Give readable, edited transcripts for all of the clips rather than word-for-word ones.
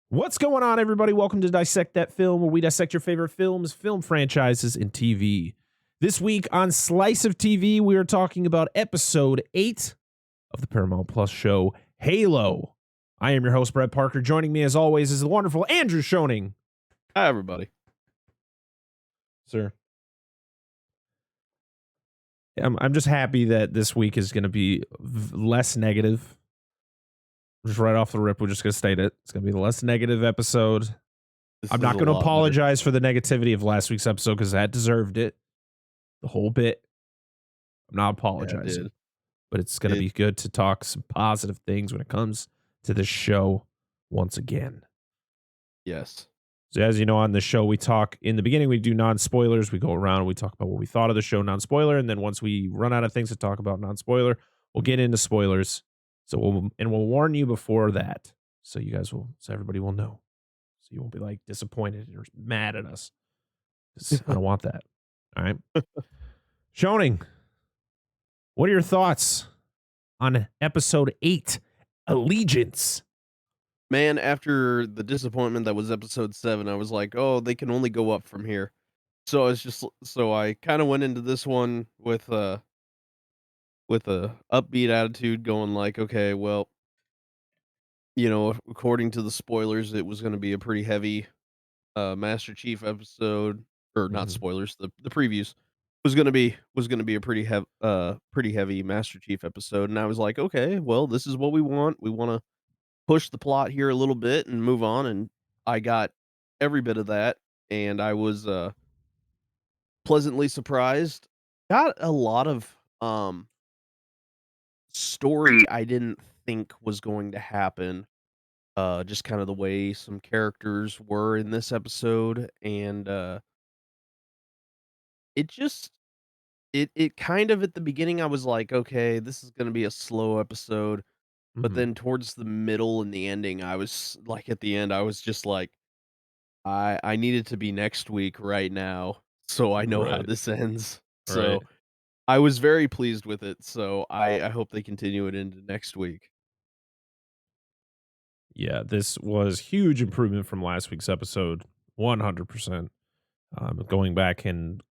What's going on, everybody? Welcome to Dissect That Film, where we dissect your favorite films, film franchises, and TV. This week on Slice of TV, we are talking about episode 8 of the Paramount Plus show, Halo. I am your host, Brett Parker. Joining me, as always, is the wonderful Andrew Schoening. Hi, everybody. Sir. I'm just happy that this week is going to be less negative. Just right off the rip, we're just going to state it. It's going to be the less negative episode. I'm not going to apologize for the negativity of last week's episode because that deserved it. The whole bit. I'm not apologizing. But it's going to be good to talk some positive things when it comes to this show once again. Yes. So as you know, on the show, we talk in the beginning, we do non-spoilers. We go around and we talk about what we thought of the show, non-spoiler. And then once we run out of things to talk about non-spoiler, we'll get into spoilers. So we'll warn you before that. So everybody will know. So you won't be like disappointed or mad at us. I don't want that. All right. Schoening, what are your thoughts on episode 8, Allegiance? Man, after the disappointment that was episode 7, I was like, oh, they can only go up from here. So I kind of went into this one with a upbeat attitude, going like, okay, well, according to the spoilers, it was going to be a pretty heavy Master Chief episode, or not spoilers, the previews was gonna be a pretty heavy Master Chief episode, and I was like, okay, well, this is what we want. We want to push the plot here a little bit and move on, and I got every bit of that, and I was pleasantly surprised. Got a lot of story I didn't think was going to happen. Just kind of the way some characters were in this episode, and it just it kind of, at the beginning, I was like, okay, this is gonna be a slow episode. But Mm-hmm. then towards the middle and the ending, I was like, at the end, I was just like, I need it to be next week right now, so I know how Right. this ends. Right. So I was very pleased with it. So I hope they continue it into next week. Yeah, this was huge improvement from last week's episode. 100%. Going back and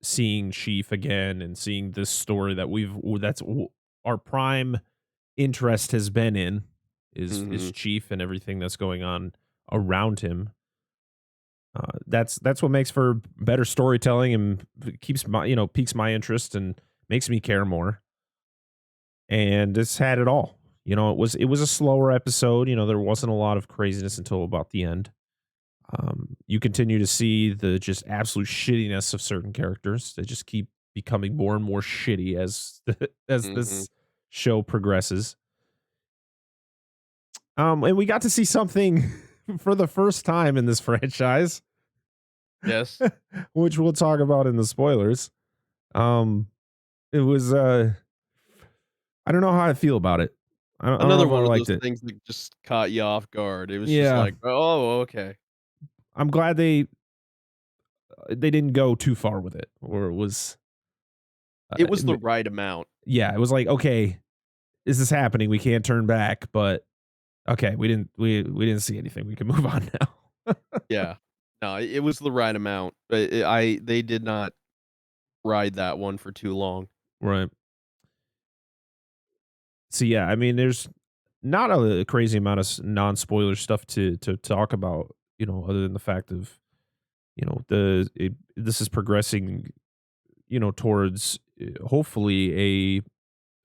seeing Chief again and seeing this story that our prime interest has been in is Mhm. Chief and everything that's going on around him. That's what makes for better storytelling and piques my interest and makes me care more. And this had it all. It was a slower episode. There wasn't a lot of craziness until about the end. You continue to see the just absolute shittiness of certain characters. They just keep becoming more and more shitty as Mhm. this show progresses. And we got to see something for the first time in this franchise, Yes. which we'll talk about in the spoilers. It was I don't know how I feel about it. I don't know Another if I one of liked those it. things that just caught you off guard. It was just Yeah, like, "Oh, okay." I'm glad they didn't go too far with it, or it was It was it the right amount. yeah, it was like, okay, is this happening? We can't turn back, but okay, we didn't see anything. We can move on now. Yeah. No, it was the right amount. They did not ride that one for too long. Right. So yeah, I mean, there's not a crazy amount of non-spoiler stuff to talk about, other than the fact of, this is progressing, towards hopefully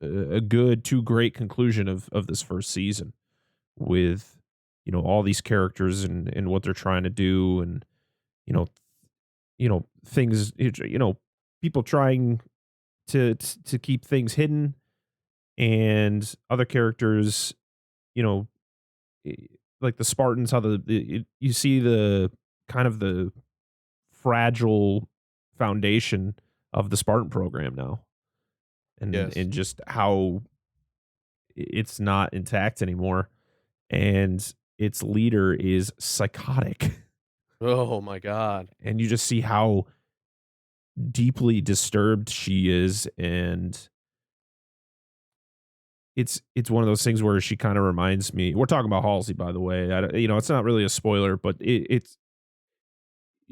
a good to great conclusion of this first season with, all these characters and what they're trying to do and, you know, things, people trying to keep things hidden and other characters, you know, eh, like the Spartans, how you see the kind of the fragile foundation of the Spartan program now, Yes. and just how it's not intact anymore, and its leader is psychotic, Oh my god. and you just see how deeply disturbed she is, and it's one of those things where she kind of reminds me. We're talking about Halsey, by the way. It's not really a spoiler, but it's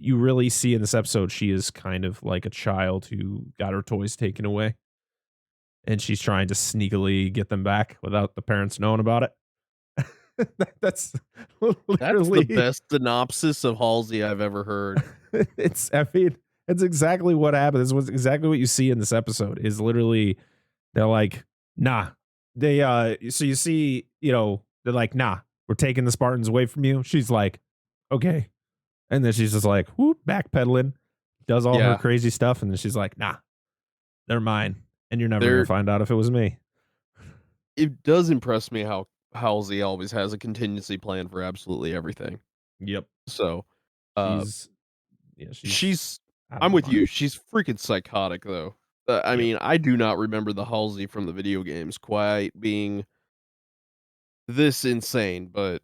you really see in this episode she is kind of like a child who got her toys taken away, and she's trying to sneakily get them back without the parents knowing about it. That's That's the literally best synopsis of Halsey I've ever heard. it's. I mean, it's exactly what happened. This was exactly what you see in this episode. Is literally they're like, nah. They so you see, they're like, nah, we're taking the Spartans away from you. She's like, okay. And then she's just like, whoop, backpedaling, does all her Yeah, crazy stuff, and then she's like, nah, they're mine. And you're never gonna there find out if it was me. it does impress me how Halsey always has a contingency plan for absolutely everything. Yep. So, uh, She's she's she's out of I'm her with you. mind. She's freaking psychotic though. I Yep. mean, I do not remember the Halsey from the video games quite being this insane, but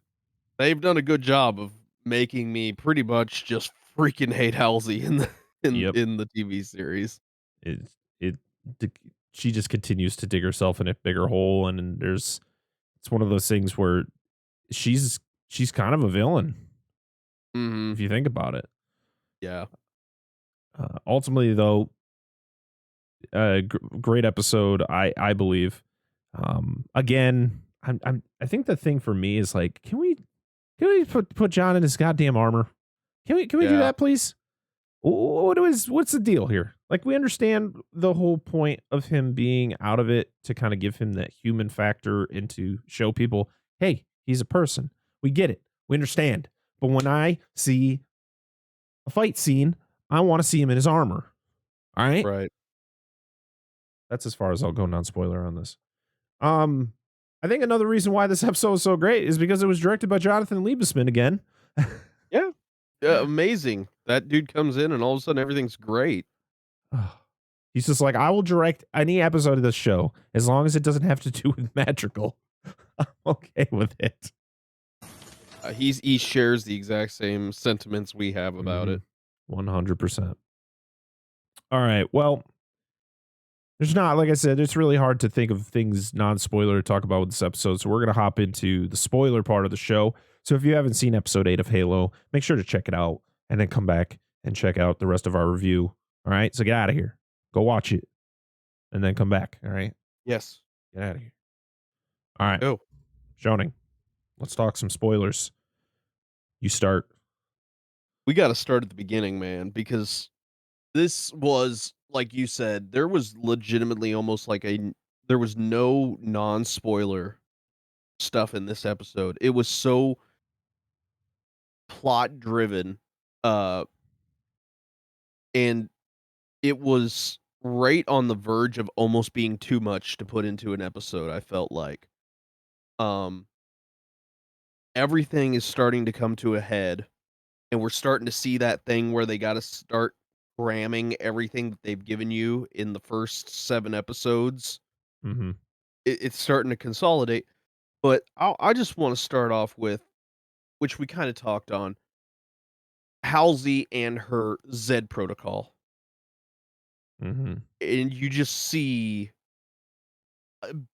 they've done a good job of making me pretty much just freaking hate Halsey in the Yep. in the TV series. It it d- she just continues to dig herself in a bigger hole, and it's one of those things where she's she's kind of a villain Mhm. if you think about it. Yeah. Ultimately, though, great episode. I believe. Again, I think the thing for me is like, can we put John in his goddamn armor? Can we do Yeah. that, please? What's the deal here? Like, we understand the whole point of him being out of it to kind of give him that human factor and to show people, hey, he's a person. We get it. We understand. But when I see a fight scene, I want to see him in his armor. All right. Right. That's as far as I'll go non spoiler on this. Um, I think another reason why this episode is so great is because it was directed by Jonathan Liebesman again. Yeah. Yeah, amazing. That dude comes in and all of a sudden everything's great. He's just like, I will direct any episode of this show as long as it doesn't have to do with magical. I'm okay with it. He shares the exact same sentiments we have about Mm-hmm. it. 100%. All right. Well, there's not, like I said, it's really hard to think of things non spoiler to talk about with this episode. So we're going to hop into the spoiler part of the show. So if you haven't seen episode 8 of Halo, make sure to check it out and then come back and check out the rest of our review. All right. So get out of here. Go watch it and then come back. All right. Yes. Get out of here. All right. Oh, Schoening, let's talk some spoilers. You start. we got to start at the beginning, man, because this was like you said, there was legitimately almost like there was no non-spoiler stuff in this episode. It was so plot driven, uh, and it was right on the verge of almost being too much to put into an episode. I felt like, um, everything is starting to come to a head, and we're starting to see that thing where they got to start cramming everything that they've given you in the first 7 episodes. Mm-hmm. It's starting to consolidate, but I just want to start off with, which we kind of talked on, Halsey and her Z protocol. Mm-hmm. And you just see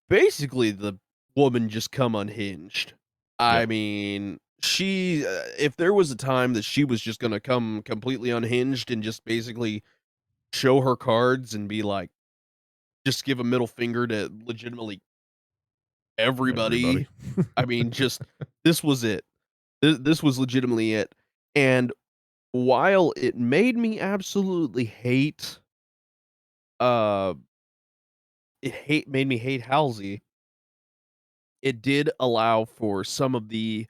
basically the woman just come unhinged. I Yep. mean, if there was a time that she was just going to come completely unhinged and just basically show her cards and be like, just give a middle finger to legitimately everybody. Everybody. I mean, just this was it. This was legitimately it. And while it made me absolutely hate, uh, made me hate Halsey, it did allow for some of the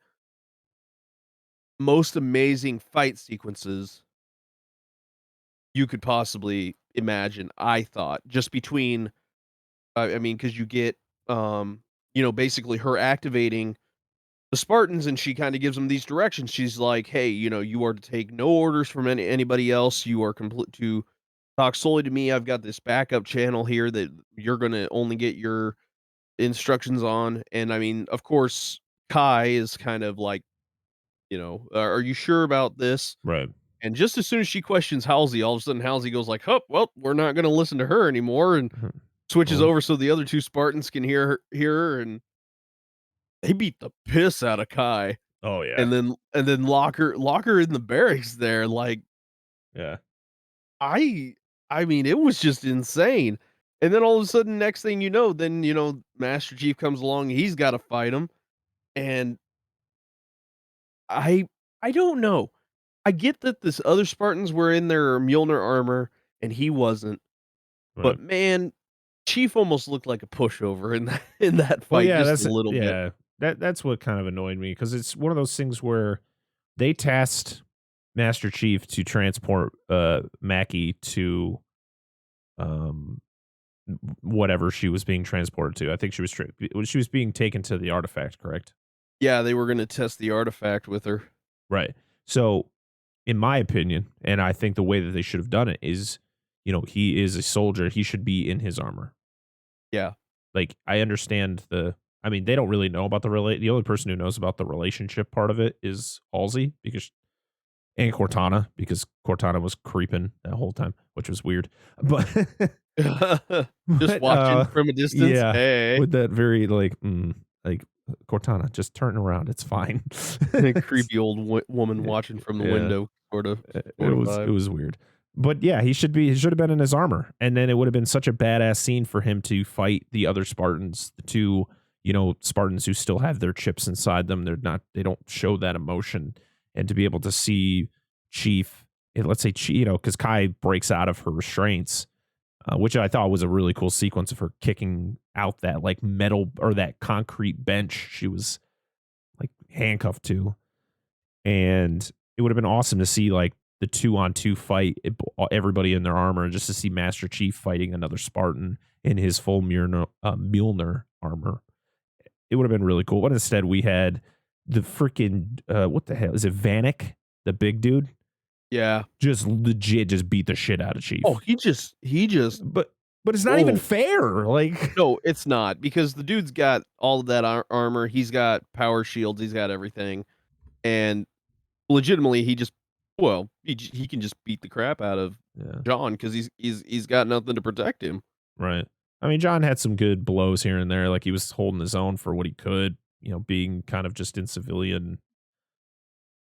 most amazing fight sequences you could possibly imagine. I thought just between, I mean, because you get, basically her activating the Spartans, and she kind of gives them these directions. She's like, "Hey, you are to take no orders from anybody else. You are complete to talk solely to me. I've got this backup channel here that you're gonna only get your instructions on." And I mean, of course, Kai is kind of like, "Are you sure about this?" Right. And just as soon as she questions Halsey, all of a sudden Halsey goes like, "Huh, well, we're not gonna listen to her anymore," and Mhm. switches Oh, over so the other 2 Spartans can hear her, and they beat the piss out of Kai, oh yeah, and then lock her in the barracks there, like, yeah, I I mean, it was just insane, and then all of a sudden, next thing you know, then, Master Chief comes along, he's gotta fight him, and I I don't know. I get that this other Spartans were in their Mjolnir armor, and he wasn't, right. but man, Chief almost looked like a pushover in that Well, fight yeah, just a that's it. little bit. Yeah, that's what kind of annoyed me because it's one of those things where they tasked Master Chief to transport Mackie to um whatever she was being transported to. I think she was being taken to the artifact, correct? Yeah, they were gonna test the artifact with her. Right. So, in my opinion, and I think the way that they should have done it is, he is a soldier. He should be in his armor. Yeah. Like, I understand I mean, they don't really know about the only person who knows about the relationship part of it is Halsey and Cortana because Cortana was creeping that whole time, which was weird. But Just but, watching from a distance. yeah, Hey. with that very, like, Cortana, just turn around, it's fine. A It's creepy old woman yeah, watching from the yeah, window, it sorta it vibe. was weird. But, yeah, he should have been in his armor, and then it would have been such a badass scene for him to fight the other Spartans, the 2, Spartans who still have their chips inside them, they don't show that emotion, and to be able to see Chief, let's say, because Kai breaks out of her restraints, which I thought was a really cool sequence of her kicking out that like metal or that concrete bench she was like handcuffed to, and it would have been awesome to see like the 2-on-2 fight, everybody in their armor, just to see Master Chief fighting another Spartan in his full Mjolnir armor. It would have been really cool. But instead, we had the freaking what the hell is it? Vanek, the big dude, Yeah. just legit just beat the shit out of Oh, Chief. he just But it's not even whoa. fair. Like, No, it's not, because the dude's got all of that armor, he's got power shields, he's got everything, and legitimately, he can just beat the crap out of yeah. John because he's got nothing to protect him. Right. I mean, John had some good blows here and there. Like he was holding his own for what he could, being kind of just in civilian,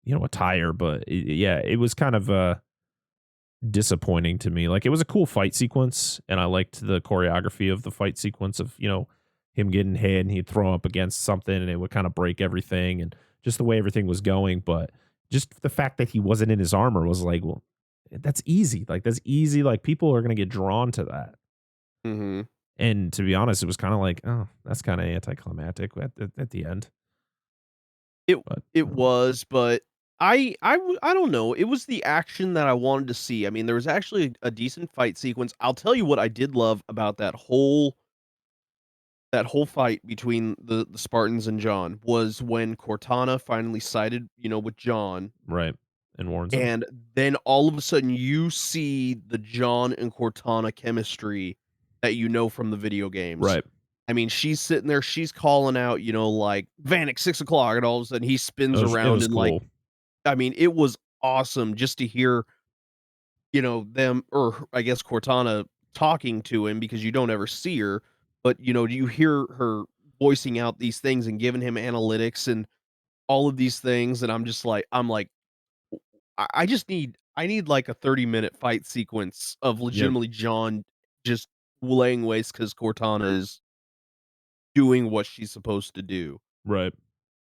attire. But yeah, it was kind of disappointing to me. Like it was a cool fight sequence, and I liked the choreography of the fight sequence of him getting hit and he'd throw up against something and it would kind of break everything and just the way everything was going. But just the fact that he wasn't in his armor was like, well, that's easy. Like that's easy. Like people are gonna get drawn to that. Mhm. And to be honest, it was kinda like, "Oh, that's kinda anticlimactic at the end." It But, it was, but I don't know, it was the action that I wanted to see. I mean, there was actually a decent fight sequence. I'll tell you what I did love about that whole fight between the Spartans and John was when Cortana finally sided, with John, right, and warns him. and then all of a sudden you see the John and Cortana chemistry that you know from the video games. Right. I mean, she's sitting there, she's calling out, like, "Vanek, 6 o'clock," and all of a sudden he spins It around was and, like, cool. I mean, it was awesome just to hear, them, or I guess Cortana talking to him, because you don't ever see her, but, you hear her voicing out these things and giving him analytics and all of these things, and I'm like, I need like a 30-minute fight sequence of Yep. legitimately John just laying waste because Cortana is doing what she's supposed to do. Right.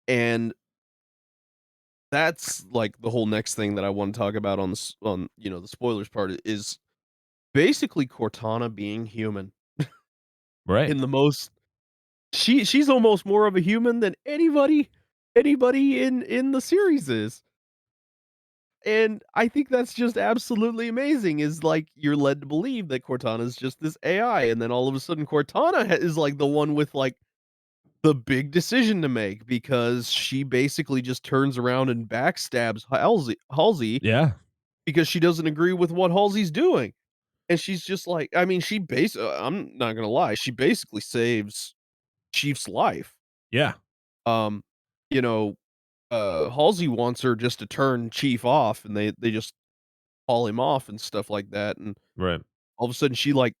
And that's like the whole next thing that I want to talk about on the spoilers part is basically Cortana being human Right. in the most she's almost more of a human than anybody in the series is. And I think that's just absolutely amazing, is, like, you're led to believe that Cortana is just this AI, and then all of a sudden Cortana is, like, the one with, like, the big decision to make, because she basically just turns around and backstabs Halsey Yeah. because she doesn't agree with what Halsey's doing. And she's just like, I mean, I'm not gonna lie, she basically saves Chief's life. Yeah. Um, you know, Halsey wants her just to turn Chief off, and they just haul him off and stuff like that, and Right. all of a sudden she, like,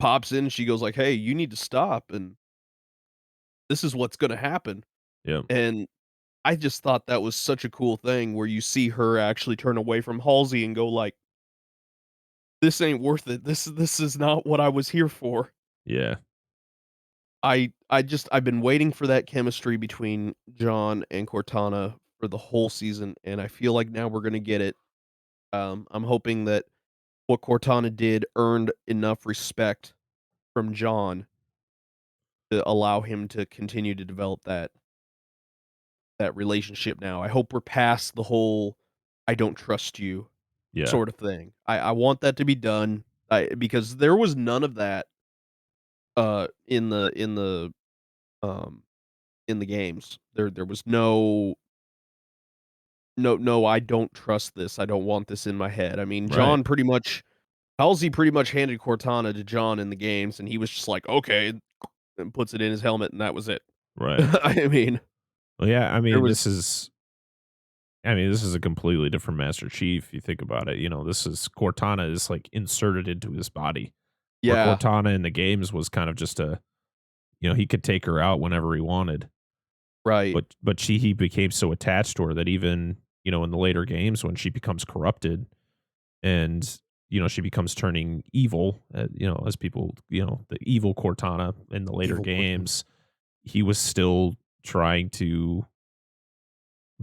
pops in, she goes like, "Hey, you need to stop, and this is what's gonna happen." Yeah. And I just thought that was such a cool thing where you see her actually turn away from Halsey and go like, "This ain't worth it. This is not what I was here for." Yeah. I've been waiting for that chemistry between John and Cortana for the whole season, and I feel like now we're gonna get it. I'm hoping that what Cortana did earned enough respect from John to allow him to continue to develop that relationship now. I hope we're past the whole "I don't trust you" Yeah. sort of thing. I want that to be done, because there was none of that, um, in the games. There was no, "I don't trust this. I don't want this in my head." I mean, Right. John pretty much Halsey pretty much handed Cortana to John in the games, and he was just like, "Okay," and puts it in his helmet, and that was it. Right. I mean, Well, yeah, there was I mean, this is a completely different Master Chief, you think about it, this is Cortana is, like, inserted into his body, where yeah, Cortana in the games was kind of just he could take her out whenever he wanted, right. but he became so attached to her that even, in the later games when she becomes corrupted and, she becomes turning evil, as people, the evil Cortana in the later Evil Cortana. games, he was still trying to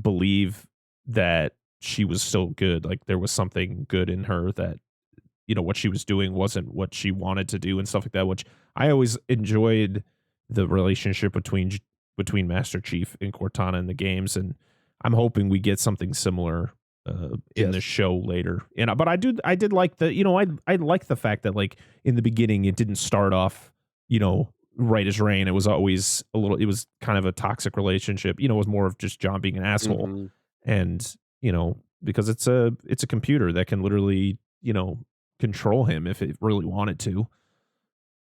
believe that she was still good. Like there was something good in her that, what she was doing wasn't what she wanted to do and stuff like that, which I always enjoyed the relationship between Master Chief and Cortana in the games. And I'm hoping we get something similar in the Yes. show later. And but I did like I like the fact that like in the beginning it didn't start off, right as rain. It was always it was kind of a toxic relationship. It was more of just John being an asshole. Mhm. And, because it's a computer that can literally, control him if it really wanted to.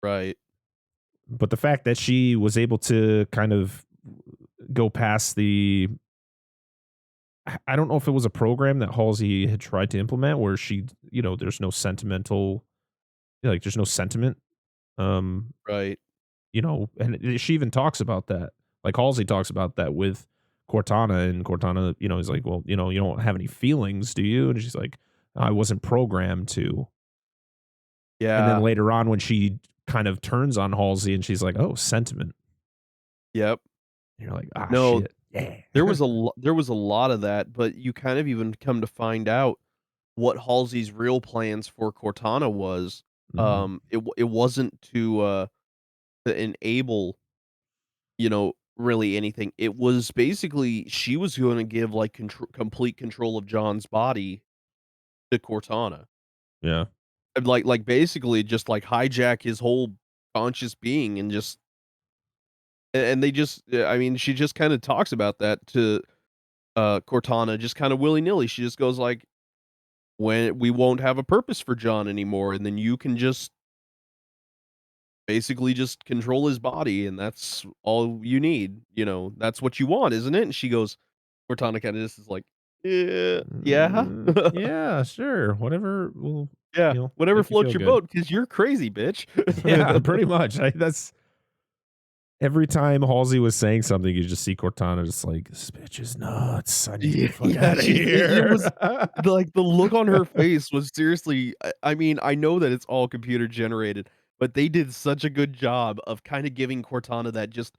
Right. But the fact that she was able to kind of go past I don't know if it was a program that Halsey had tried to implement where she, there's no sentimental, like there's no sentiment. Um, Right. and she even talks about that. Like Halsey talks about that with Cortana, and Cortana, is like, well, you don't have any feelings, do you? And she's like, I wasn't programmed to. And then Yeah. later on, when she kind of turns on Halsey and she's like, oh, sentiment. Yep. And you're like, ah, No, shit. Yeah. there was a lot of that, but you kind of even come to find out what Halsey's real plans for Cortana was. hmm It wasn't to enable, really anything. It was basically she was gonna give, like, complete control of John's body to Cortana. Yeah. And, basically just, like, hijack his whole conscious being and just and they just I mean, she just kinda talks about that to, Cortana just kinda willy-nilly. She just goes like, "When we won't have a purpose for John anymore, and then you can just basically just control his body, and that's all you need, that's what you want, isn't it?" And she goes Cortana kinda just is like, "Yeah, yeah." Yeah, sure. Whatever will, Yeah, "Whatever make you floats feel your good. boat, because 'cause you're crazy, bitch." Yeah, pretty much. That's every time Halsey was saying something, you just see Cortana just like, this bitch is nuts. I need to get Yeah, the fuck yeah, out of it here. was the look on her face was seriously I mean, I know that it's all computer generated, but they did such a good job of kinda giving Cortana that just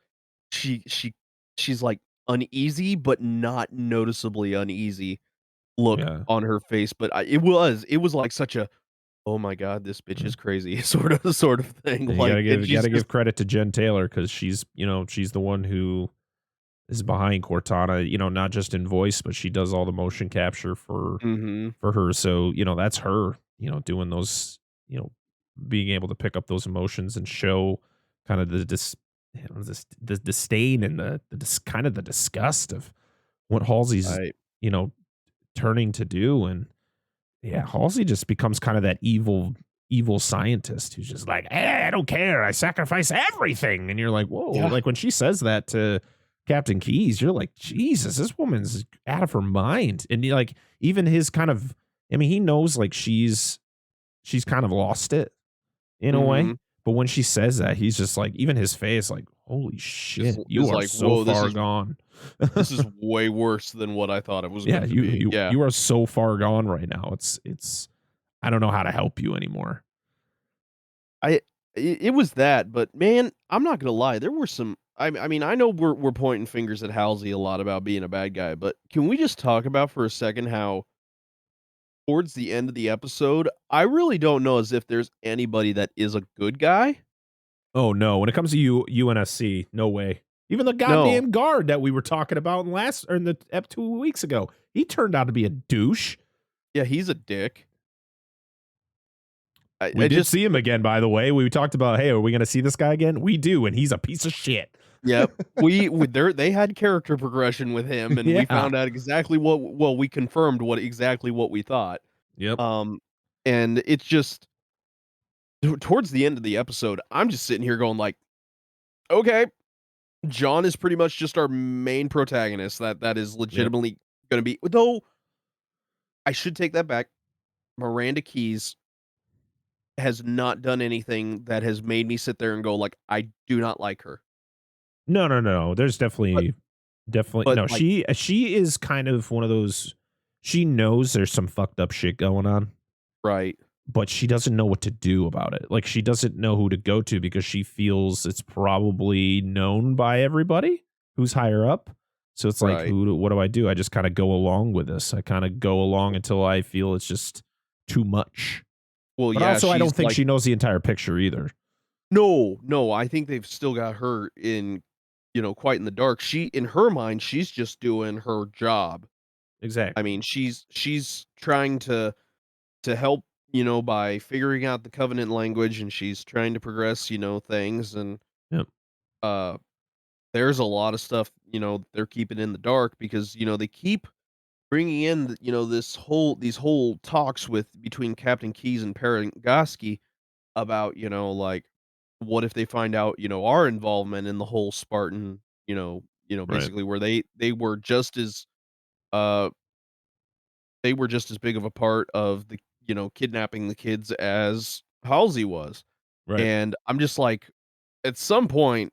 she she she's, like, uneasy, but not noticeably uneasy look Yeah. on her face, but it was like such a, "Oh my god, this bitch Yeah. is crazy," sort of thing, And you like, and she's gotta just give credit to Jen Taylor because she's the one who is behind Cortana, not just in voice, but she does all the motion capture Mhm, for her. So, that's her, doing those, you know, being able to pick up those emotions and show kind of the disdain and kind of the disgust of what Halsey's, right. you know, turning to do. And yeah, Halsey just becomes kind of that evil scientist who's just like, I don't care. I sacrifice everything. And you're like, whoa. Yeah, Like when she says that to Captain Keys, you're like, Jesus, this woman's out of her mind. And you like, even his kind of, I mean, he knows like she's kind of lost it in a mhm, way. But when she says that, he's just like, even his face, like, holy Is shit, you is are like, so "Whoa, far gone. this is way worse than what I thought it was Yeah, going to be." Yeah. you are so far gone right now. It's I don't know how to help you anymore. I it was that, but man, I'm not gonna lie, there were some I mean, I know we're pointing fingers at Halsey a lot about being a bad guy, but can we just talk about for a second how towards the end of the episode, I really don't know as if there's anybody that is a good guy? Oh no, when it comes to UNSC, no way. Even the No. goddamn guard that we were talking about in last or in the ep 2 weeks ago, he turned out to be a douche. Yeah, he's a dick. We I did just see him again, by the way. We talked about, hey, are we going to see this guy again? We do, and he's a piece of shit. Yep. They had character progression with him, and we Yeah. found out exactly we confirmed exactly what we thought. Yep. Um, and it's just towards the end of the episode, I'm just sitting here going like, "Okay, John is pretty much just our main protagonist that is Yep. legitimately gonna be." Though I should take that back. Miranda Keys has not done anything that has made me sit there and go like, "I do not like her." No, no, no. There's But definitely but no. like She is kind of one of those. She knows there's some fucked up shit going on, right, but she doesn't know what to do about it. Like she doesn't know who to go to because she feels it's probably known by everybody who's higher up. So it's like, right. what do I do? I just kind of go along with this. I kind of go along until I feel it's just too much. Well, But yeah, also, I she's don't think like, she knows the entire picture either. "No, no, I think they've still got her in, quite in the dark." In her mind, she's just doing her job. I Exactly. mean, she's trying to help, by figuring out the covenant language, and she's trying to progress, things, and, Yep. uh, there's a lot of stuff, they're keeping in the dark because, they keep bringing in, these whole talks between Captain Keyes and Paragoski about, like, what if they find out, our involvement in the whole Spartan, Right. basically where uh they were just as big of a part of the, kidnapping the kids as Halsey was. Right. And I'm just like, at some point,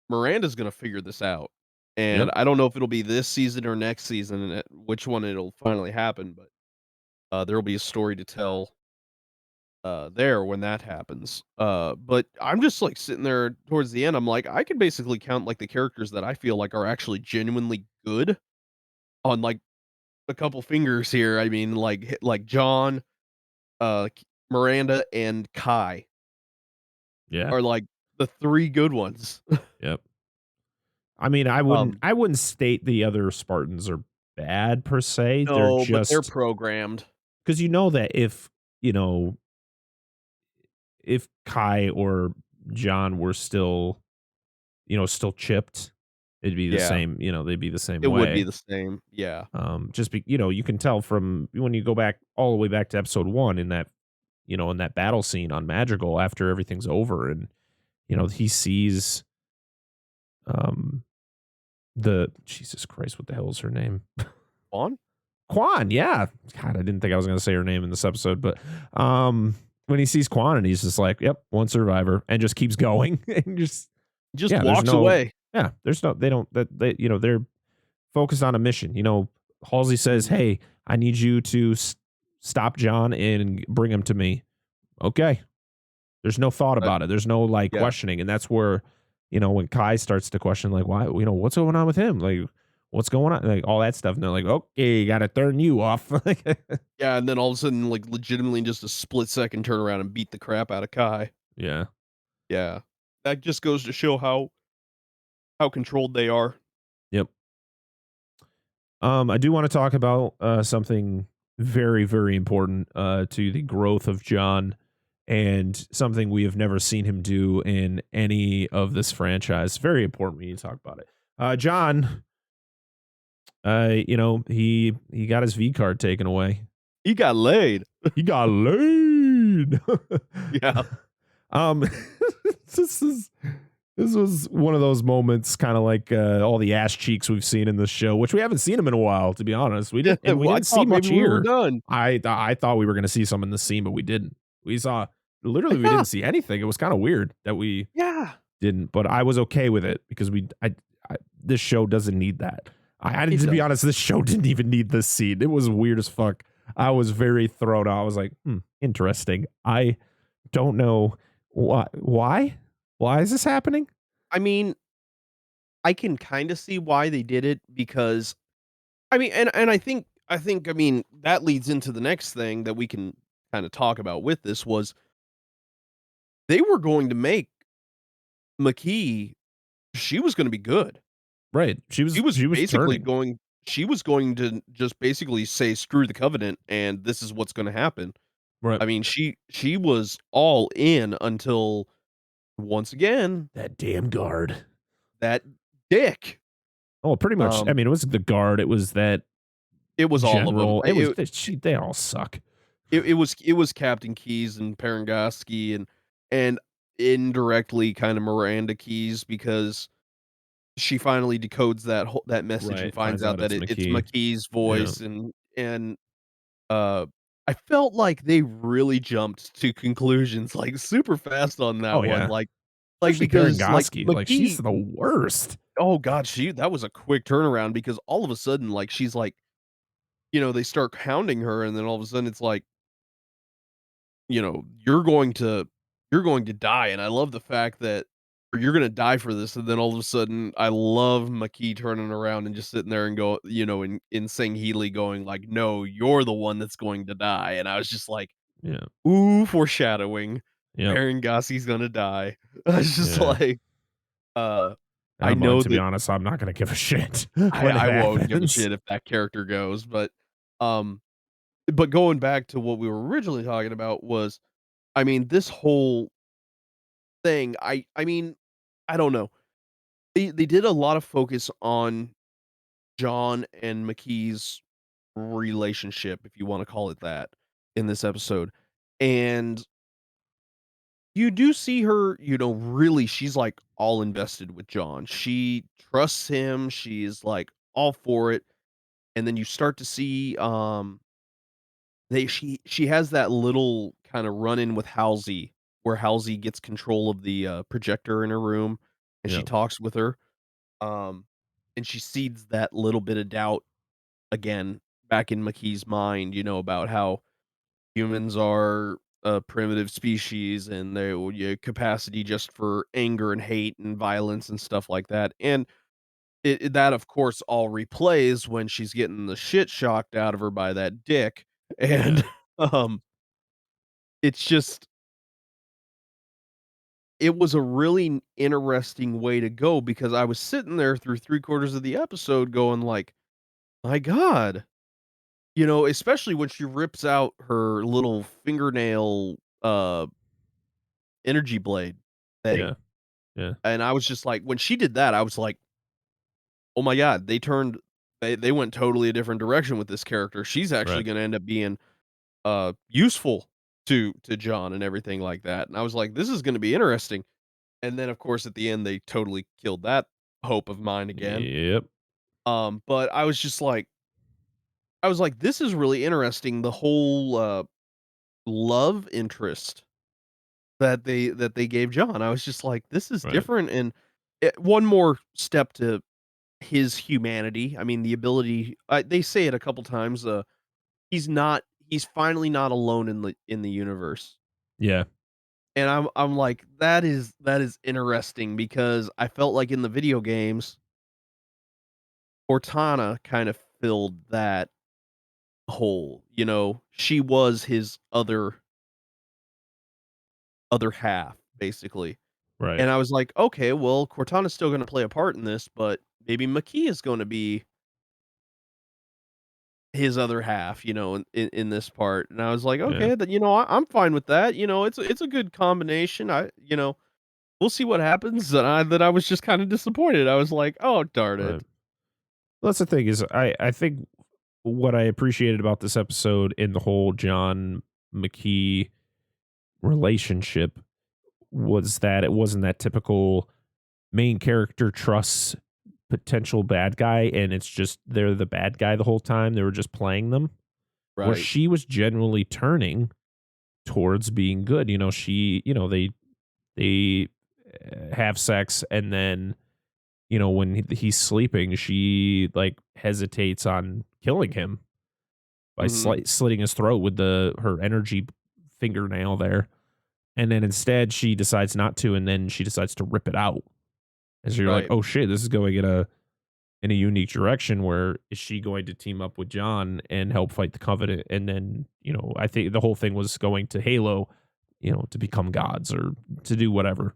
Miranda's gonna figure this out. And Yep. I don't know if it'll be this season or next season, and which one it'll finally happen, but there'll be a story to tell there when that happens. But I'm just like sitting there towards the end. I'm like, I can basically count like the characters that I feel like are actually genuinely good on like a couple fingers here. I mean, like John, Miranda, and Kai Yeah. are like the three good ones. Yep. I mean, um, I wouldn't state the other Spartans are bad per se. They're no, but they're just programmed. because you know that you know, if Kai or John were still, still chipped, it'd be the Yeah, same, they'd be the same it would be way. the same. Yeah, Just you can tell from when you go back all the way back to episode 1 in that, in that battle scene on Madrigal after everything's over and, he sees, um, the Jesus Christ, what the hell is her name? on. Quan, yeah. God, I didn't think I was going to say her name in this episode, but when he sees Quan and he's just like, "Yep, one survivor," and just keeps going, and just Just yeah, there's walks no, away. yeah, there's no, they don't, that they, they're focused on a mission. Halsey says, Mhm. "Hey, I need you to stop John and bring him to me." Okay, there's no thought Uh, about it. There's no like yeah, questioning, and that's where, when Kai starts to question, like, why, what's going on with him, like. What's going on? Like all that stuff. And they're like, okay, got to turn you off. yeah, and then all of a sudden, like legitimately, in just a split second, turn around and beat the crap out of Kai. Yeah. Yeah, that just goes to show how controlled they are. Yep. I do want to talk about something very, very important to the growth of John and something we have never seen him do in any of this franchise. Very important when you talk about it. John, he got his V card taken away. He got laid. He got laid. Yeah. um, this is this was one of those moments, kind of like all the ass cheeks we've seen in this show, which we haven't seen him in a while, to be honest. Yeah, We well, I didn't see thought much maybe we were here. done. I thought we were going to see some in the scene, but we didn't. We saw literally we Yeah, didn't see anything. It was kind of weird that we yeah, didn't, but I was okay with it because I this show doesn't need that. it To be doesn't. honest, this show didn't even need this scene. It was weird as fuck. I was very thrown out. I was like, interesting. I don't know why is this happening? I mean, I can kinda see why they did it because I mean, and I mean, that leads into the next thing that we can kinda talk about with this was they were going to make McKee she was gonna be good. Right. She was turning. She was going to just basically say, "Screw the covenant, and this is what's gonna happen." Right. I mean, she was all in until, once again, That damn guard. that dick. Oh, pretty much. I Um, mean, it was the guard. It was that it was all of them. general. It was they all suck. It was Captain Keyes and Parangoski and indirectly kinda Miranda Keyes because she finally decodes that message and Right. finds Finds out out that it's it's McKee. McKee's Yeah. voice and, uh, I felt like they really jumped to conclusions, like, super fast on that Oh one, yeah. Especially because, like, Parangoski. Like she's McKee the worst. oh god, she that was a quick turnaround because all of a sudden, like, she's like, they start hounding her, and then all of a sudden it's like, you're going to die, and I love the fact that or you're gonna die for this, and then all of a sudden, I love McKee turning around and just sitting there and go, in Sangheili going like, "No, you're the one that's going to die," and I was just like, Yeah. "Ooh, foreshadowing. Yep. Parangasi's gonna die." I was just Yeah. like, uh, I But know to be that honest, I'm not gonna give a shit when it I won't give a happens. shit if that character goes, um but going back to what we were originally talking about was, I mean, this whole thing, I mean, I don't know. They did a lot of focus on John and McKee's relationship, if you wanna call it that, in this episode, and you do see her, really she's, like, all invested with John. She trusts him, she's, like, all for it, and then you start to see, she has that little kinda run-in with Halsey, where Halsey gets control of the, projector in her room, and she Yeah. talks with her, um, and she seeds that little bit of doubt again back in McKee's mind, about how humans are a primitive species and their capacity just for anger and hate and violence and stuff like that. And that, of course, all replays when she's getting the shit shocked out of her by that dick. Yeah. And um, it's just, it was a really interesting way to go because I was sitting there through three quarters of the episode going, like, my God. Especially when she rips out her little fingernail, energy blade Yeah. thing, Yeah. and I was just like when she did that, I was like, "Oh my god, they went totally a different direction with this character. She's actually Right. gonna end up being, useful to John and everything like that," and I was like, "This is gonna be interesting," and then, of course, at the end, they totally killed that hope of mine again, Yep. but I was like, "This is really interesting," the whole, love interest that they gave John. I was just like, "This is Right. different," and, one more step to his humanity. I mean, the ability they say it a couple times, he's finally not alone in the universe, Yeah. and I'm like, that is interesting because I felt like in the video games, Cortana kind of filled that hole, She was his other half, basically. Right. And I was like, "Okay, well, Cortana's still gonna play a part in this, but maybe McKee is gonna be his other half, in this part." And I was like, Yeah. "Okay, then, I'm fine with that, it's a good combination." We'll see what happens, and I was just kinda disappointed. I was like, "Oh, darn Right. it." Well, that's the thing is I think what I appreciated about this episode in the whole John McKee relationship was that it wasn't that typical main character trusts potential bad guy and it's just they're the bad guy the whole time. They were just playing them. Where Right. she was genuinely turning towards being good. They have sex, and then, when he's sleeping, she, like, hesitates on killing him by Mhm. slitting his throat with her energy fingernail there, and then instead she decides not to, and then she decides to rip it out. And so you're like, Right. "Oh shit, this is going in a unique direction. Where is she going to team up with John and help fight the Covenant?" And then, I think the whole thing was going to Halo, to become gods or to do whatever.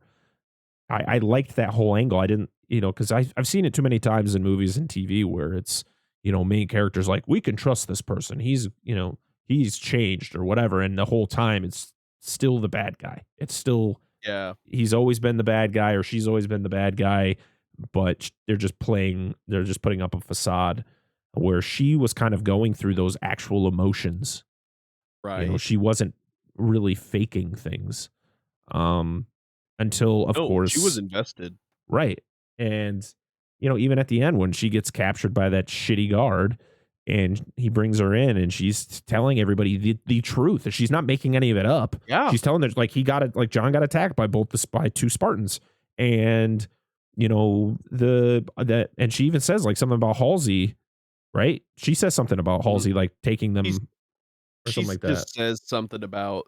I liked that whole angle. I didn't, because I've seen it too many times in movies and TV where it's, main characters like, we can trust this person. He's changed or whatever. And the whole time it's still the bad guy. It's still, Yeah. he's always been the bad guy or she's always been the bad guy, but they're just putting up a facade where she was kind of going through those actual emotions. Right. She wasn't really faking things. Um, until, of No, she was course, invested. right. And, even at the end when she gets captured by that shitty guard and he brings her in and she's telling everybody the truth. And she's not making any of it up. Yeah. She's telling them, like, John got attacked by by two Spartans. And, and she even says, like, something about Halsey, right? She says something about Mhm. Halsey, like, taking She's them or something like that. just says something about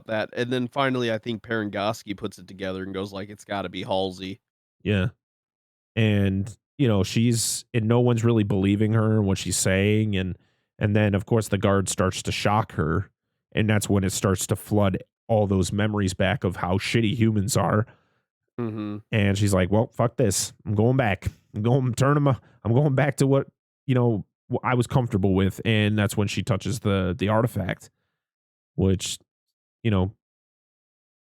that, and then finally, I think Parangoski puts it together and goes like, "It's gotta be Halsey." Yeah. And no one's really believing her and what she's saying, and then of course the guard starts to shock her, and that's when it starts to flood all those memories back of how shitty humans are. Mhm. And she's like, well, fuck this, I'm going back, I'm going back to what I was comfortable with. And that's when she touches the artifact, which, you know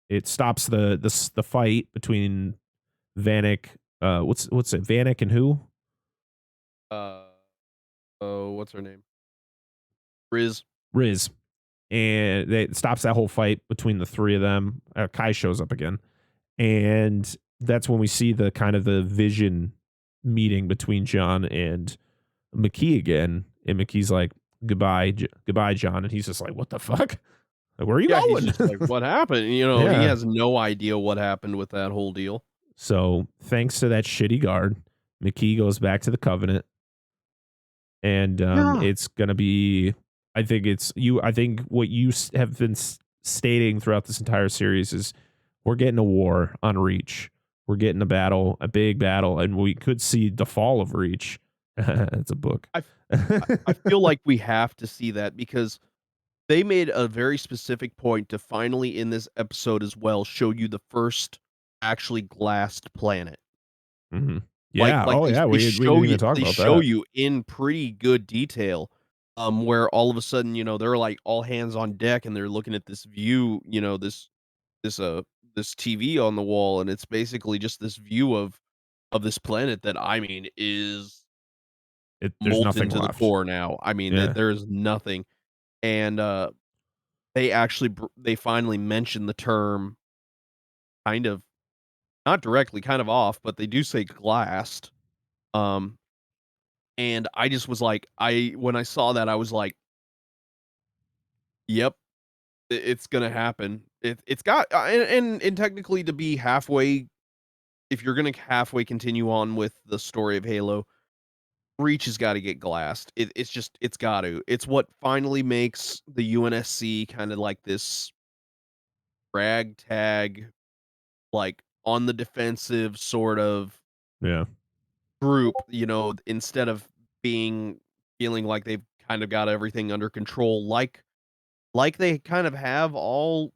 it stops the fight between Vanek, what's it, Vanek and who? Uh, oh, what's her name? Riz. Riz. And it stops that whole fight between the three of them. Kai shows up again, and that's when we see the kind of the vision meeting between John and McKee again. And McKee's like, "Goodbye, goodbye, John," and he's just like, "What the fuck? Like, where are you Yeah, he's going?" just like, "What happened?" He Yeah. has no idea what happened with that whole deal. So thanks to that shitty guard, McKee goes back to the Covenant, and Yeah. it's gonna be. I think what you have been stating throughout this entire series is we're getting a war on Reach. We're getting a battle, a big battle, and we could see the fall of Reach. It's a book. I f I feel like we have to see that because they made a very specific point to finally, in this episode as well, show you the first actually glassed planet. Hmm. Like Yeah. like, Oh, yeah. We didn't even talk they about show that. you in pretty good detail, where all of a sudden, they're, like, all hands on deck, and they're looking at this view, this, uh this TV on the wall, and it's basically just this view of this planet that, I mean, is There's molten nothing to the left. core now. I mean, Yeah. there is nothing, and, they finally mention the term kind of not directly, kind of off, but they do say glassed, um and I just was like, I when I saw that, I was like, "Yep, it's gonna happen." It's got and technically to be halfway if you're gonna halfway continue on with the story of Halo, Reach has gotta get glassed. It's just it's got to. It's what finally makes the UNSC kinda like this ragtag, like, on the defensive sort of Yeah. group, instead of feeling like they've kind of got everything under control like they kind of have all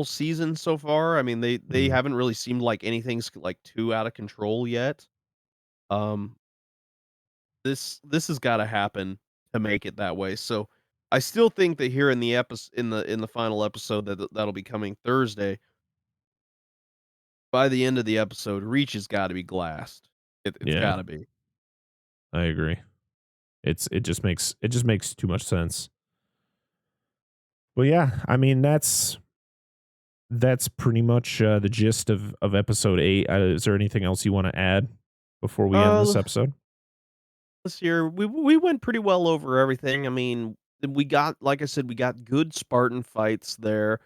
season so far. I mean, they Hmm. haven't really seemed like anything's, like, too out of control yet. Um, this has gotta happen to make it that way, so I still think that here in the final episode that'll be coming Thursday, by the end of the episode, Reach has gotta be glassed. It's Yeah. gotta be. I agree. It just makes too much sense. But yeah, I mean that's pretty much the gist of episode 8. Is there anything else you want to add before we end this Uh episode? This year, we went pretty well over everything. I mean, we got like I said, we got good Spartan fights there.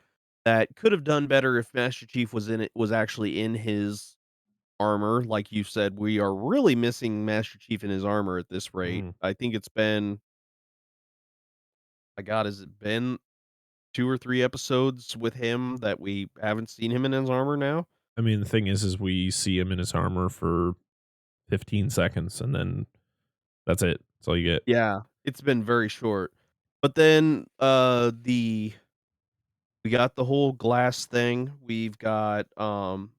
that could have done better if Master Chief was actually in his armor. Like you said, we are really missing Master Chief in his armor at this rate. Mhm. I think it's been my god, has it been 2 or 3 episodes with him that we haven't seen him in his armor now? I mean, the thing is we see him in his armor for 15 seconds, and then that's it. That's all you get. Yeah, it's been very short. But then, we got the whole glass thing. We've got, well,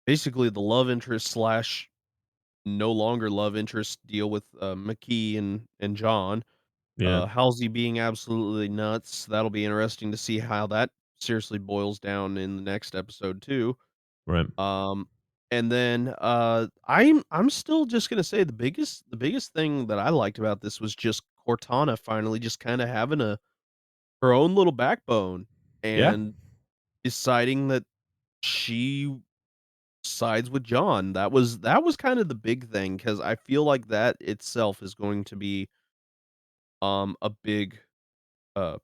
basically the love interest slash no longer love interest deal with, McKee and John. Yeah, Halsey being absolutely nuts. That'll be interesting to see how that seriously boils down in the next episode too. right. Um, and then, I'm still just gonna say the biggest thing that I liked about this was just Cortana finally just kinda having her own little backbone Yeah, and deciding that she sides with John. That was kind of the big thing because I feel like that itself is going to be, a big,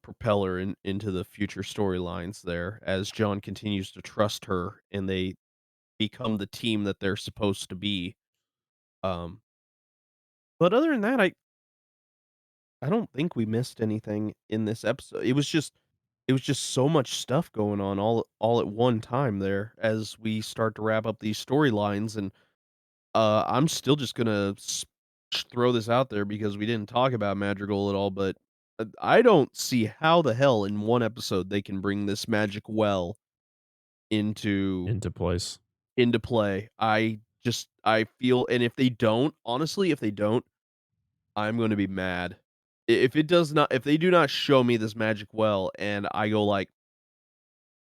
propeller into the future storylines there as John continues to trust her and they become the team that they're supposed to be. Um, but other than that, I don't think we missed anything in this episode. It was just so much stuff going on all at one time there as we start to wrap up these storylines and I'm still just gonna throw this out there because we didn't talk about Madrigal at all, but I don't see how the hell in one episode they can bring this magic well into into place. into play. I feel, and if they don't, honestly, if they don't, I'm going to be mad. If they do not show me this magic well and I go like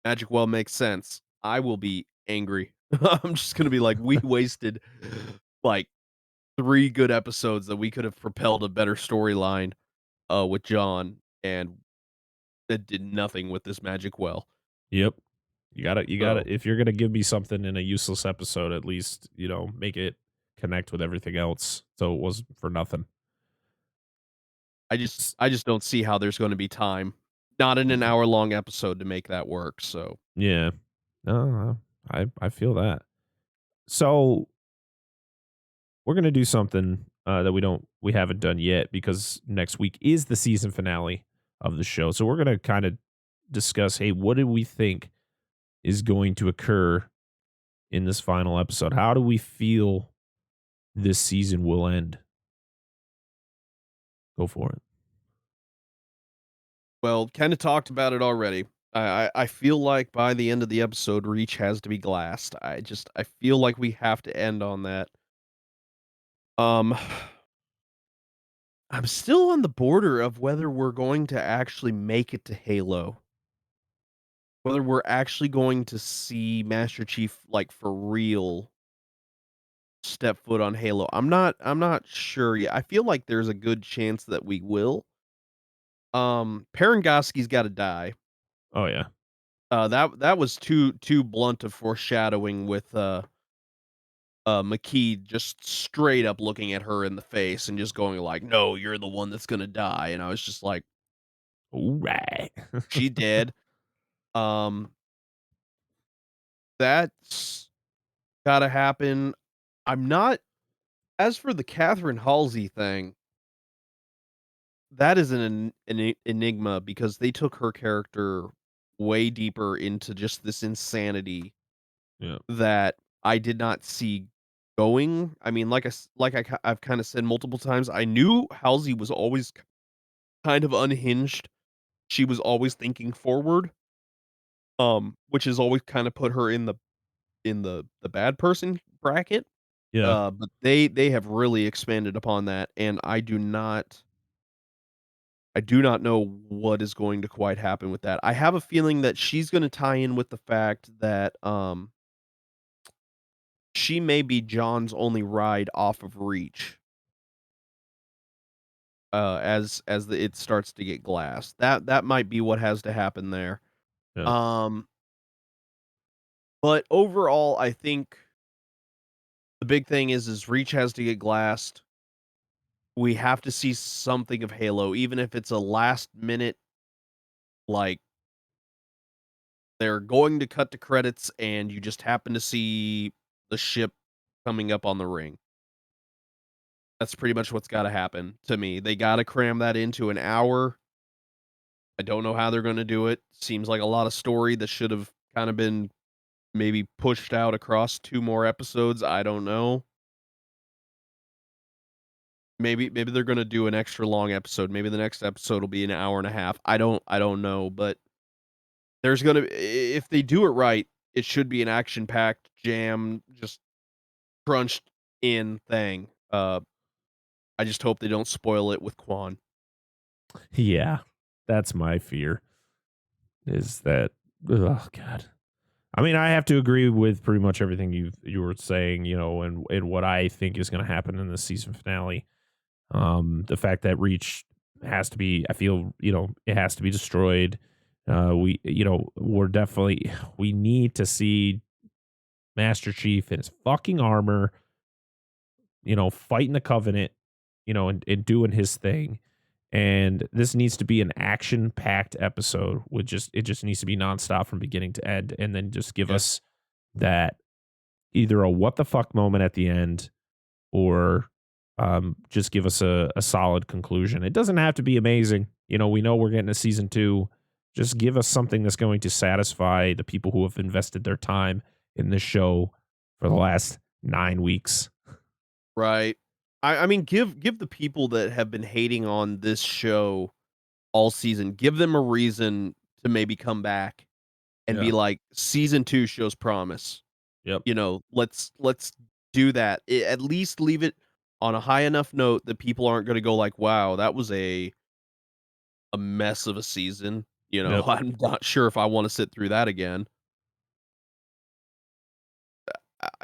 magic well makes sense, I will be angry. I'm just going to be like we wasted like 3 good episodes that we could have propelled a better storyline, with John, and it did nothing with this magic well. Yep. You gotta So, if you're gonna give me something in a useless episode, at least, make it connect with everything else, so it wasn't for nothing. I just S I just don't see how there's gonna be time, not in an Mhm. hour-long episode to make that work, so Yeah. No, no, I feel that. So, we're gonna do something, that we haven't done yet because next week is the season finale of the show, so we're gonna kinda discuss, "Hey, what do we think is going to occur in this final episode? How do we feel this season will end?" Go for it. well, kinda talked about it already. I feel like by the end of the episode, Reach has to be glassed. I feel like we have to end on that. Um, I'm still on the border of whether we're going to actually make it to Halo. Whether we're actually going to see Master Chief, like, for real step foot on Halo. I'm not sure yet. I feel like there's a good chance that we will. Parangosky's gotta die. Oh, yeah. That was too blunt of foreshadowing with, McKee just straight up looking at her in the face and just going like, "No, you're the one that's gonna die," and I was just like, Alright. "She dead." Um, that's gotta happen. I'm not as for the Catherine Halsey thing, that is an enigma because they took her character way deeper into just this insanity Yeah. that I did not see going. I mean, I've kinda said multiple times, I knew Halsey was always kind of unhinged. She was always thinking forward, which has always kinda put her in the bad person bracket, Yeah. but they have really expanded upon that, and I do not know what is going to quite happen with that. I have a feeling that she's gonna tie in with the fact that, she may be John's only ride off of Reach, as it starts to get glassed. That might be what has to happen there. Yeah. Um, but overall, I think the big thing is Reach has to get glassed. We have to see something of Halo, even if it's a last minute, like they're going to cut to credits and you just happen to see the ship coming up on the ring. That's pretty much what's gotta happen to me. They gotta cram that into an hour. I don't know how they're gonna do it. Seems like a lot of story that should have kinda been maybe pushed out across 2 more episodes, I don't know. Maybe they're gonna do an extra long episode. Maybe the next episode will be an hour and a half. I don't know, but there's gonna if they do it right, it should be an action-packed, jam, just crunched in thing. I just hope they don't spoil it with Quan. Yeah, that's my fear. Is that oh god. I mean, I have to agree with pretty much everything you were saying, and what I think is going to happen in the season finale. The fact that Reach has to be, I feel, it has to be destroyed. We're definitely, we need to see Master Chief in his fucking armor, fighting the Covenant, and doing his thing. And this needs to be an action packed episode with it just needs to be nonstop from beginning to end. And then just give Yeah. us that either a what the fuck moment at the end or just give us a solid conclusion. It doesn't have to be amazing. We know we're getting a season 2. Just give us something that's going to satisfy the people who have invested their time in this show for the last 9 weeks. Right. I mean, give the people that have been hating on this show all season, give them a reason to maybe come back and Yeah. be like, "Season 2 shows promise." Yep. Let's do that. At least leave it on a high enough note that people aren't gonna go like, "Wow, that was a mess of a season." Yep. I'm not sure if I wanna sit through that again.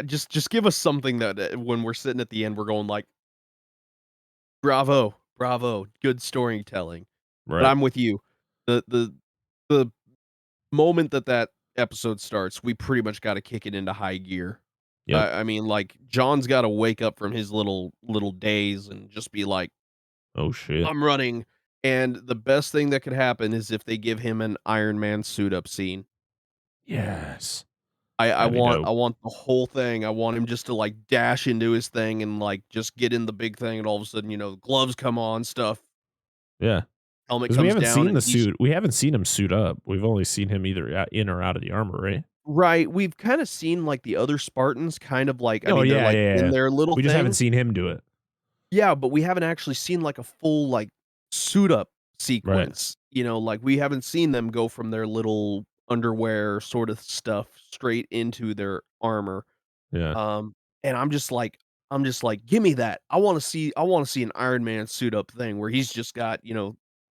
Just give us something that, when we're sitting at the end, we're going like, "Bravo, bravo, good storytelling." But Right. I'm with you. The moment that episode starts, we pretty much gotta kick it into high gear. Yep. I mean, like, John's gotta wake up from his little daze and just be like, Oh shit. "I'm running." And the best thing that could happen is if they give him an Iron Man suit up scene. Yes. I That'd be want I dope. want the whole thing. I want him just to, like, dash into his thing and, like, just get in the big thing, and all of a sudden, gloves come on, stuff, Yeah. helmet Because we comes haven't down, seen and the he's suit. We haven't seen him suit up. We've only seen him either in or out of the armor, right? right, we've kinda seen, like, the other Spartans kind of, like, I Oh mean, they're, yeah, like, yeah, in yeah. their little We just haven't thing. seen him do it. Yeah, but we haven't actually seen, like, a full, like, suit up Right. sequence, like, we haven't seen them go from their little underwear sort of stuff straight into their armor, Yeah. um, and I'm just like, "Gimme that. I wanna see an Iron Man suit up thing where he's just got,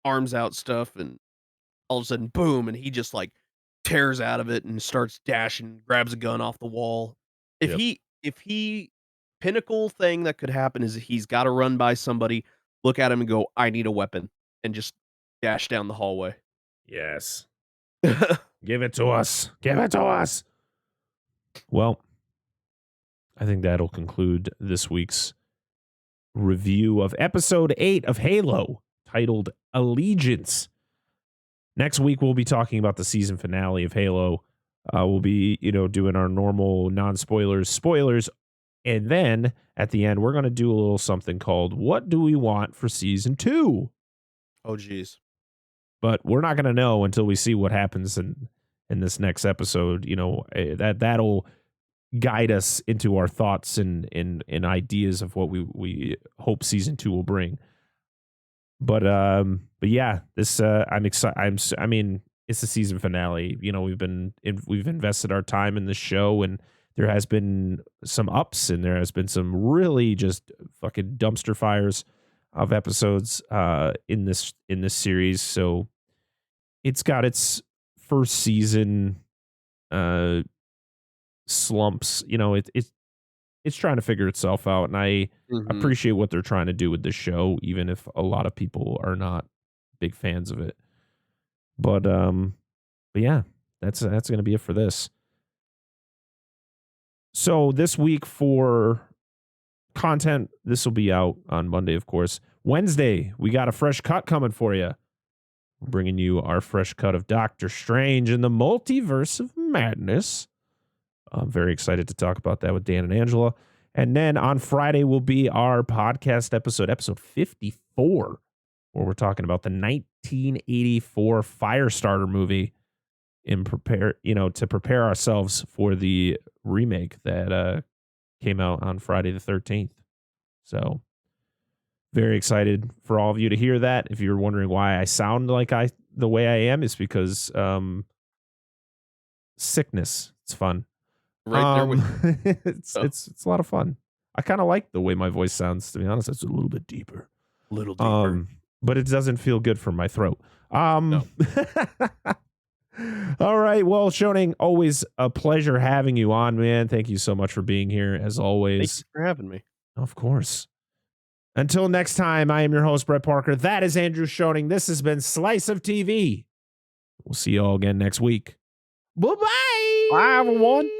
arms out stuff, and all of a sudden, boom, and he just, like, tears out of it and starts dashing, grabs a gun off the wall." Yep. If he pinnacle thing that could happen is he's gotta run by somebody, look at him and go, "I need a weapon," and just dash down the hallway. Yes. Give it to us. Give it to us. Well, I think that'll conclude this week's review of episode 8 of Halo, titled Allegiance. Next week, we'll be talking about the season finale of Halo. We'll be, doing our normal non-spoilers, spoilers. And then at the end, we're going to do a little something called What Do We Want for Season 2? Oh, jeez. But we're not going to know until we see what happens in this next episode. That'll guide us into our thoughts and ideas of what we hope season 2 will bring. But yeah, this I'm excited. I mean, it's the season finale. We've invested our time in the show, and there has been some ups, and there has been some really just fucking dumpster fires of episodes in this series. So it's got its first season uh slumps. It's trying to figure itself out, and I Mhm. appreciate what they're trying to do with this show, even if a lot of people are not big fans of it. But yeah, that's gonna be it for this. So this week for content, this will be out on Monday, of course. Wednesday, we got a fresh cut coming for you. bringing you our fresh cut of Doctor Strange and the Multiverse of Madness. I'm very excited to talk about that with Dan and Angela. And then on Friday will be our podcast episode 54, where we're talking about the 1984 Firestarter movie to prepare ourselves for the remake that came out on Friday the 13th. So very excited for all of you to hear that. If you're wondering why I sound like the way I am, it's because sickness. It's fun. Right there with it's a lot of fun. I kind of like the way my voice sounds, to be honest. It's a little bit deeper. Little deeper. But it doesn't feel good for my throat. No. All right. Well, Schoening, always a pleasure having you on, man. Thank you so much for being here, as always. Thank you for having me. Of course. Until next time, I am your host, Brett Parker. That is Andrew Schoening. This has been Slice of TV. We'll see you all again next week. Bye-bye. Bye, everyone.